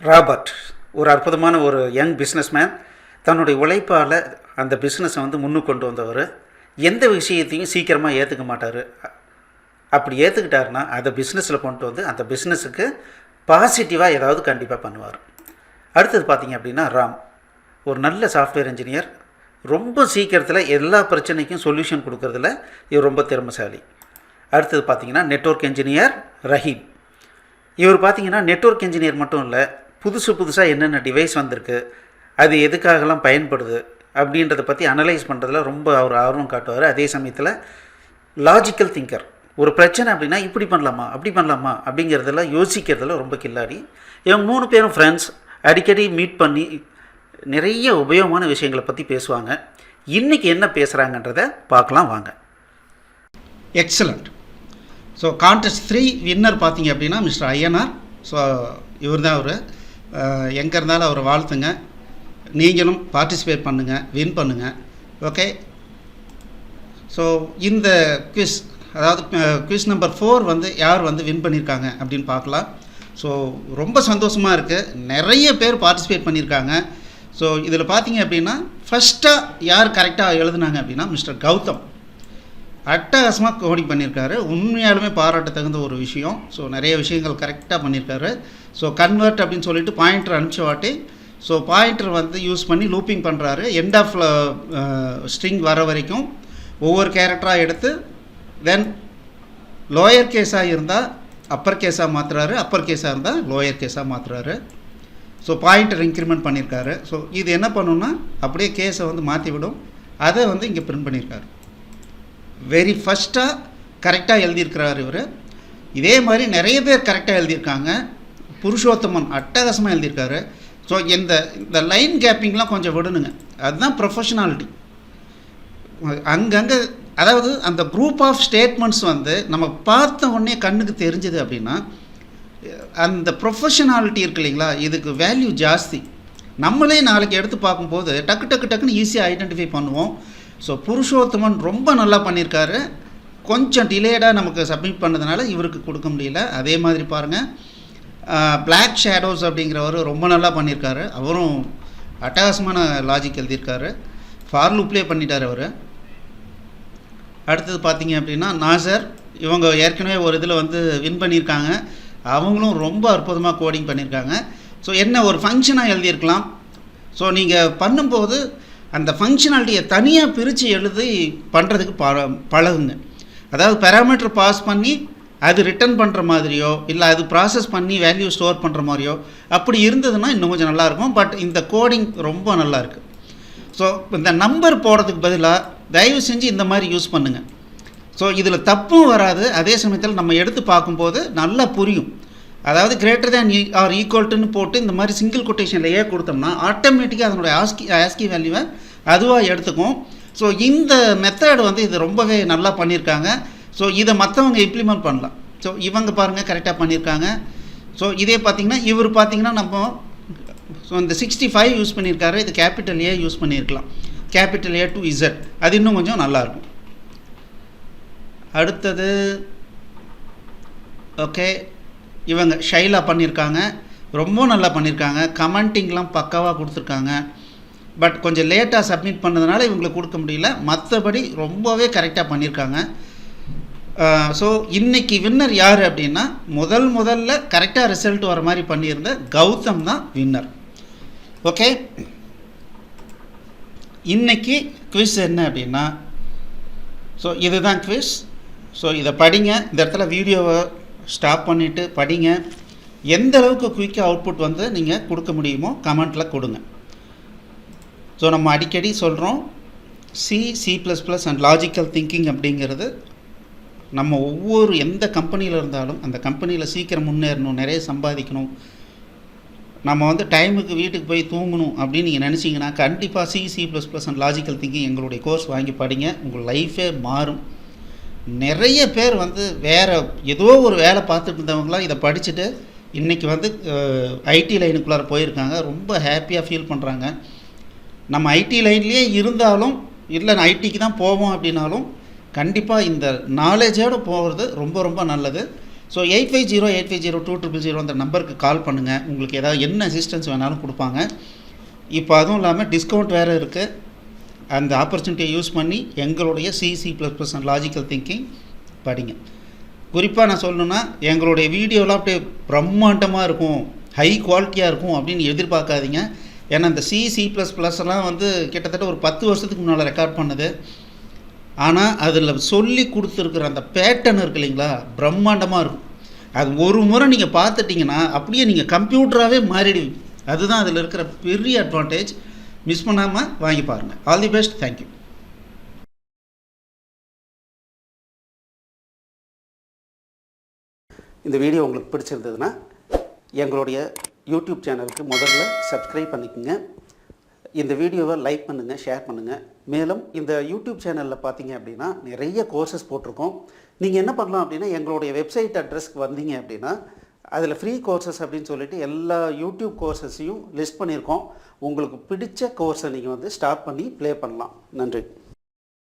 Robert ஒரு அற்புதமான ஒரு யங் பிஸ்னஸ்மேன். தன்னுடைய உழைப்பால் அந்த பிஸ்னஸை வந்து முன்னுக்கு கொண்டு வந்தவர். எந்த விஷயத்தையும் சீக்கிரமாக ஏற்றுக்க மாட்டார். அப்படி ஏற்றுக்கிட்டாருன்னா அதை பிஸ்னஸில் கொண்டு வந்து அந்த பிஸ்னஸுக்கு பாசிட்டிவாக ஏதாவது கண்டிப்பாக பண்ணுவார். அடுத்தது பார்த்திங்க அப்படின்னா ராம் ஒரு நல்ல சாஃப்ட்வேர் இன்ஜினியர். ரொம்ப சீக்கிரத்தில் எல்லா பிரச்சனைக்கும் சொல்யூஷன் கொடுக்கறதுல இவர் ரொம்ப திறமைசாலி. அடுத்தது பார்த்திங்கன்னா நெட்வொர்க் இன்ஜினியர் ரஹீம். இவர் பார்த்திங்கன்னா நெட்வொர்க் இன்ஜினியர் மட்டும் இல்லை, புதுசாக என்னென்ன டிவைஸ் வந்திருக்கு, அது எதுக்காகலாம் பயன்படுது அப்படின்றத பற்றி அனலைஸ் பண்ணுறதுல ரொம்ப அவர் ஆர்வம் காட்டுவார். அதே சமயத்தில் லாஜிக்கல் திங்கர். ஒரு பிரச்சனை அப்படின்னா இப்படி பண்ணலாமா அப்படி பண்ணலாமா அப்படிங்கிறதெல்லாம் யோசிக்கிறதுல ரொம்ப கில்லாடி. இவங்க 3 பேரும் ஃப்ரெண்ட்ஸ். அடிக்கடி மீட் பண்ணி நிறைய உபயோகமான விஷயங்களை பற்றி பேசுவாங்க. இன்றைக்கி என்ன பேசுகிறாங்கன்றதை பார்க்கலாம் வாங்க. எக்ஸலண்ட். ஸோ கான்டெஸ்ட் 3 வின்னர் பார்த்தீங்க அப்படின்னா மிஸ்டர் ஐயனார். ஸோ இவர் தான் அவர். எங்கே இருந்தாலும் அவரை வாழ்த்துங்க. நீங்களும் பார்ட்டிசிபேட் பண்ணுங்கள், வின் பண்ணுங்கள். ஓகே. ஸோ இந்த குவிஸ், அதாவது குவிஸ் நம்பர் 4 வந்து யார் வந்து வின் பண்ணியிருக்காங்க அப்படின்னு பார்க்கலாம். ஸோ ரொம்ப சந்தோஷமாக இருக்குது. நிறைய பேர் பார்ட்டிசிபேட் பண்ணியிருக்காங்க. ஸோ இதில் பார்த்தீங்க அப்படின்னா ஃபஸ்ட்டாக யார் கரெக்டாக எழுதுனாங்க அப்படின்னா மிஸ்டர் கௌதம். அட்டகாசமாக கோடிங் பண்ணியிருக்காரு. உண்மையாலுமே பாராட்ட தகுந்த ஒரு விஷயம். ஸோ நிறைய விஷயங்கள் கரெக்டாக பண்ணியிருக்காரு. ஸோ கன்வெர்ட் அப்படின்னு சொல்லிட்டு பாயிண்டர் அனுப்பிச்ச வாட்டி ஸோ பாயிண்டர் வந்து யூஸ் பண்ணி லூப்பிங் பண்ணுறாரு. எண்ட் ஆஃப் ஸ்ட்ரிங் வர வரைக்கும் ஒவ்வொரு கேரக்டராக எடுத்து தென் லோயர் கேஸாக இருந்தால் அப்பர் கேஸாக மாற்றுறாரு, அப்பர் கேஸாக இருந்தால் லோயர் கேஸாக மாற்றுறாரு. ஸோ பாயிண்டர் இன்க்ரிமெண்ட் பண்ணியிருக்காரு. ஸோ இது என்ன பண்ணுன்னா அப்படியே கேஸை வந்து மாற்றி விடும். அதை வந்து இங்கே பிரிண்ட் பண்ணியிருக்காரு. வெரி ஃபஸ்ட்டாக கரெக்டாக எழுதியிருக்கிறார் இவர். இதே மாதிரி நிறைய பேர் கரெக்டாக எழுதியிருக்காங்க. புருஷோத்தமன் அட்டகாசமாக எழுதியிருக்காரு. ஸோ இந்த லைன் கேப்பிங்லாம் கொஞ்சம் விடணுங்க. அதுதான் ப்ரொஃபஷனாலிட்டி. அங்கங்கே அதாவது அந்த குரூப் ஆஃப் ஸ்டேட்மெண்ட்ஸ் வந்து நம்ம பார்த்த உடனே கண்ணுக்கு தெரிஞ்சது அப்படின்னா அந்த ப்ரொஃபஷனாலிட்டி இருக்கு இல்லைங்களா, இதுக்கு வேல்யூ ஜாஸ்தி. நம்மளே நாளைக்கு எடுத்து பார்க்கும்போது டக்குன்னு ஈஸியாக ஐடென்டிஃபை பண்ணுவோம். ஸோ புருஷோத்தமன் ரொம்ப நல்லா பண்ணியிருக்காரு. கொஞ்சம் டிலேடாக நமக்கு சப்மிட் பண்ணதுனால இவருக்கு கொடுக்க முடியல. அதே மாதிரி பாருங்கள், பிளாக் ஷேடோஸ் அப்படிங்கிறவர் ரொம்ப நல்லா பண்ணியிருக்காரு. அவரும் அட்டகாசமான லாஜிக் எழுதியிருக்காரு. ஃபார் லூப்லேயே பண்ணிட்டார் அவர். அடுத்தது பார்த்தீங்க அப்படின்னா நாசர். இவங்க ஏற்கனவே ஒரு இதில் வந்து வின் பண்ணியிருக்காங்க. அவங்களும் ரொம்ப அற்புதமாக கோடிங் பண்ணியிருக்காங்க. ஸோ என்ன ஒரு ஃபங்க்ஷனாக எழுதியிருக்கலாம். ஸோ நீங்கள் பண்ணும்போது அந்த ஃபங்க்ஷனாலிட்டியை தனியாக பிரித்து எழுதி பண்ணுறதுக்கு பழகுங்க. அதாவது பேராமீட்டர் பாஸ் பண்ணி அது ரிட்டர்ன் பண்ணுற மாதிரியோ இல்லை அது ப்ராசஸ் பண்ணி வேல்யூ ஸ்டோர் பண்ணுற மாதிரியோ அப்படி இருந்ததுன்னா இன்னும் கொஞ்சம் நல்லாயிருக்கும். பட் இந்த கோடிங் ரொம்ப நல்லாயிருக்கு. ஸோ இந்த நம்பர் போடுறதுக்கு பதிலாக தயவு செஞ்சு இந்த மாதிரி யூஸ் பண்ணுங்கள். ஸோ இதில் தப்பும் வராது. அதே சமயத்தில் நம்ம எடுத்து பார்க்கும்போது நல்லா புரியும். அதாவது கிரேட்டர் தேன் ஆர் ஈக்குவல்ட்டுன்னு போட்டு இந்த மாதிரி சிங்கிள் கொட்டேஷனில் கொடுத்தோம்னா ஆட்டோமேட்டிக்காக அதனுடைய ஆஸ்கி வேல்யூவை அதுவாக எடுத்துக்கும். ஸோ இந்த மெத்தட் வந்து இது ரொம்பவே நல்லா பண்ணியிருக்காங்க. ஸோ இதை மற்றவங்க இம்ப்ளிமெண்ட் பண்ணலாம். ஸோ இவங்க பாருங்கள் கரெக்டாக பண்ணியிருக்காங்க. ஸோ இதே பார்த்திங்கன்னா இவர் பார்த்திங்கன்னா நம்ம ஸோ இந்த 65 யூஸ் பண்ணியிருக்காரு. இது கேபிட்டல் ஏ யூஸ் பண்ணியிருக்கலாம். Capital A to Z. அது இன்னும் கொஞ்சம் நல்லாயிருக்கும். அடுத்தது ஓகே, இவங்க ஷைலா பண்ணியிருக்காங்க. ரொம்ப நல்லா பண்ணியிருக்காங்க. கமெண்டிங்லாம் பக்காவாக கொடுத்துருக்காங்க. பட் கொஞ்சம் லேட்டாக சப்மிட் பண்ணதுனால இவங்களுக்கு கொடுக்க முடியல. மற்றபடி ரொம்பவே கரெக்டாக பண்ணியிருக்காங்க. ஸோ இன்றைக்கி வின்னர் யார் அப்படின்னா முதல்ல கரெக்டாக ரிசல்ட் வர மாதிரி பண்ணியிருந்த கௌதம் தான் வின்னர். ஓகே, இன்றைக்கி குவிஸ் என்ன அப்படின்னா ஸோ இதுதான் குவிஸ். ஸோ இதை படிங்க. இந்த இடத்துல வீடியோவை ஸ்டாப் பண்ணிவிட்டு படிங்க. எந்த அளவுக்கு குயிக்காக அவுட்புட் வந்து நீங்கள் கொடுக்க முடியுமோ கமெண்ட்டில் கொடுங்க. ஸோ நம்ம அடிக்கடி சொல்கிறோம் C++ அண்ட் லாஜிக்கல் திங்கிங் அப்படிங்கிறது நம்ம ஒவ்வொரு எந்த கம்பெனியில் இருந்தாலும் அந்த கம்பெனியில் சீக்கிரம் முன்னேறணும், நிறைய சம்பாதிக்கணும், நம்ம வந்து டைமுக்கு வீட்டுக்கு போய் தூங்கணும் அப்படின்னு நீங்கள் நினச்சிங்கன்னா கண்டிப்பாக C++ அண்ட் லாஜிக்கல் திங்கிங் எங்களுடைய கோர்ஸ் வாங்கி படிங்க. உங்கள் லைஃபே மாறும். நிறைய பேர் வந்து வேறு ஏதோ ஒரு வேலை பார்த்துட்டு இருந்தவங்களாம் இதை படிச்சுட்டு இன்றைக்கி வந்து ஐடி லைனுக்குள்ளார போயிருக்காங்க. ரொம்ப ஹாப்பியாக ஃபீல் பண்ணுறாங்க. நம்ம ஐடி லைன்லேயே இருந்தாலும் இல்லை நான் ஐடிக்கு தான் போவோம் அப்படின்னாலும் கண்டிப்பாக இந்த நாலேஜோடு போகிறது ரொம்ப நல்லது. ஸோ 8508502000 அந்த நம்பருக்கு கால் பண்ணுங்கள். உங்களுக்கு ஏதாவது என்ன அசிஸ்டன்ஸ் வேணாலும் கொடுப்பாங்க. இப்போ அதுவும் இல்லாமல் டிஸ்கவுண்ட் வேறு இருக்குது. அந்த ஆப்பர்ச்சுனிட்டியை யூஸ் பண்ணி எங்களுடைய C++ அண்ட் லாஜிக்கல் திங்கிங் படிங்க. குறிப்பாக நான் சொல்லணுன்னா எங்களுடைய வீடியோலாம் அப்படியே பிரம்மாண்டமாக இருக்கும், ஹை குவாலிட்டியாக இருக்கும் அப்படின்னு எதிர்பார்க்காதீங்க. ஏன்னா இந்த C++எல்லாம் வந்து கிட்டத்தட்ட ஒரு 10 வருஷத்துக்கு முன்னால் ரெக்கார்ட் பண்ணது. ஆனால் அதில் சொல்லி கொடுத்துருக்குற அந்த பேட்டர்ன் இருக்குது இல்லைங்களா, பிரம்மாண்டமாக இருக்கும். அது ஒரு முறை நீங்கள் பார்த்துட்டிங்கன்னா அப்படியே நீங்கள் கம்ப்யூட்டராகவே மாறிடுவீங்க. அதுதான் அதில் இருக்கிற பெரிய அட்வான்டேஜ். மிஸ் பண்ணாமல் வாங்கி பாருங்கள். All the best. தேங்க்யூ. இந்த வீடியோ உங்களுக்கு பிடிச்சிருந்ததுன்னா எங்களுடைய யூடியூப் சேனலுக்கு முதல்ல சப்ஸ்கிரைப் பண்ணிக்கோங்க. இந்த வீடியோவை லைக் பண்ணுங்கள், ஷேர் பண்ணுங்கள். மேலும் இந்த யூடியூப் சேனலில் பார்த்தீங்க அப்படின்னா நிறைய கோர்சஸ் போட்டிருக்கோம். நீங்கள் என்ன பண்ணலாம் அப்படின்னா எங்களுடைய வெப்சைட் அட்ரஸ்க்கு வந்தீங்க அப்படின்னா அதில் ஃப்ரீ கோர்சஸ் அப்படின்னு சொல்லிட்டு எல்லா யூடியூப் கோர்சஸையும் லிஸ்ட் பண்ணியிருக்கோம். உங்களுக்கு பிடிச்ச கோர்ஸை நீங்கள் வந்து ஸ்டார்ட் பண்ணி ப்ளே பண்ணலாம். நன்றி.